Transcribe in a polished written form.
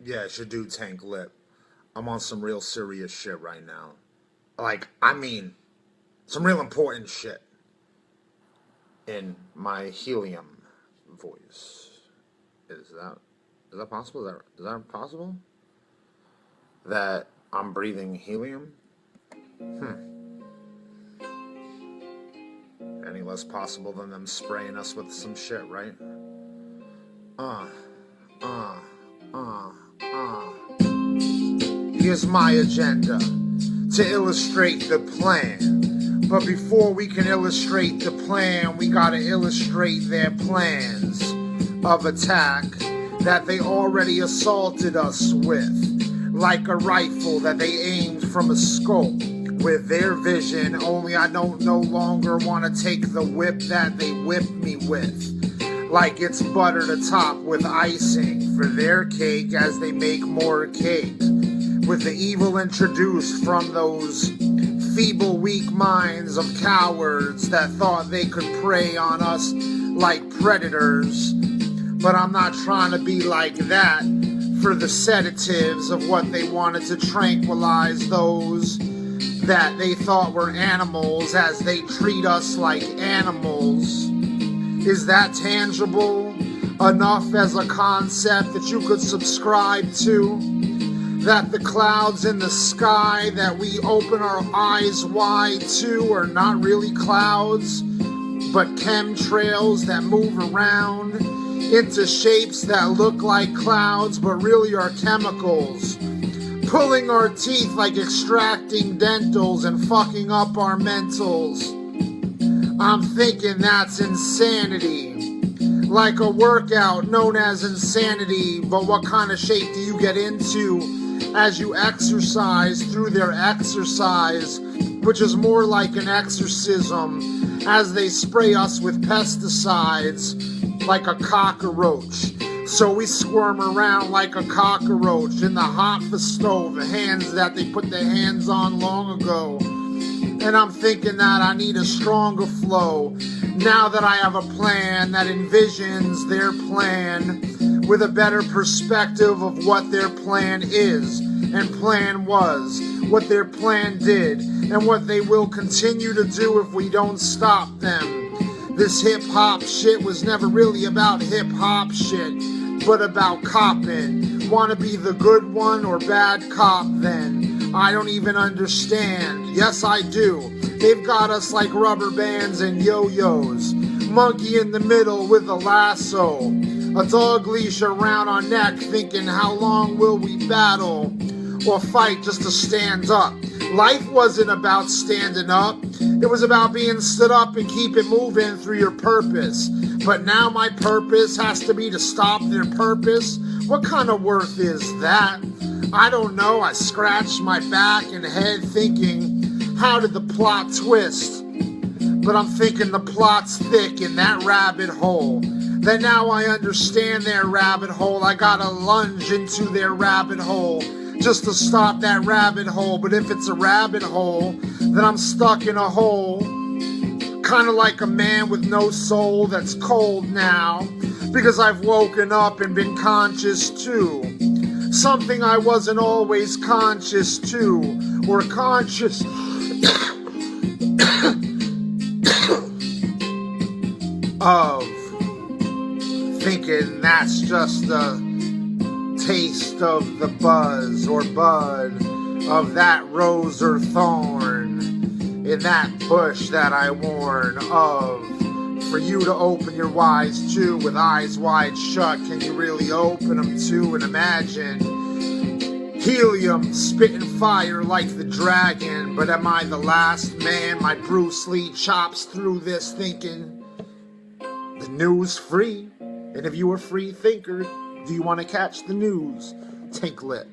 Yeah, I should do Tank Lip. I'm on some real serious shit right now. Like, I mean, some real important shit in my helium voice. Is that possible? Is that possible? That I'm breathing helium? Any less possible than them spraying us with some shit, right? Uh, uh, uh, uh. Here's my agenda to illustrate the plan. But before we can illustrate the plan, we gotta illustrate their plans of attack that they already assaulted us with. Like a rifle that they aimed from a scope with their vision, only I don't no longer want to take the whip that they whipped me with. Like it's butter to top with icing for their cake as they make more cake. With the evil introduced from those feeble, weak minds of cowards that thought they could prey on us like predators. But I'm not trying to be like that for the sedatives of what they wanted to tranquilize those that they thought were animals as they treat us like animals. Is that tangible enough as a concept that you could subscribe to? That the clouds in the sky that we open our eyes wide to are not really clouds, but chemtrails that move around into shapes that look like clouds but really are chemicals, pulling our teeth like extracting dentals and fucking up our mentals. I'm thinking that's insanity. Like a workout known as insanity, but what kind of shape do you get into as you exercise through their exercise, which is more like an exorcism as they spray us with pesticides like a cockroach. So we squirm around like a cockroach in the hot for stove, the hands that they put their hands on long ago. And I'm thinking that I need a stronger flow now that I have a plan that envisions their plan with a better perspective of what their plan is and plan was, what their plan did, and what they will continue to do if we don't stop them. This hip-hop shit was never really about hip-hop shit, but about copping. Wanna be the good one or bad cop then? I don't even understand. Yes, I do. They've got us like rubber bands and yo-yos. Monkey in the middle with a lasso. A dog leash around our neck thinking how long will we battle or fight just to stand up. Life wasn't about standing up. It was about being stood up and keep it moving through your purpose. But now my purpose has to be to stop their purpose? What kind of worth is that? I don't know. I scratched my back and head thinking, how did the plot twist? But I'm thinking the plot's thick in that rabbit hole. Then now I understand their rabbit hole. I gotta lunge into their rabbit hole just to stop that rabbit hole. But if it's a rabbit hole, then I'm stuck in a hole. Kinda like a man with no soul that's cold now, because I've woken up and been conscious too. Something I wasn't always conscious to, or conscious of. Thinking that's just a taste of the buzz or bud of that rose or thorn in that bush that I warn of. For you to open your eyes to with eyes wide shut, can you really open them to and imagine helium spitting fire like the dragon? But am I the last man? My Bruce Lee chops through this thinking the news free. And if you a free thinker, do you want to catch the news? Tank Lip.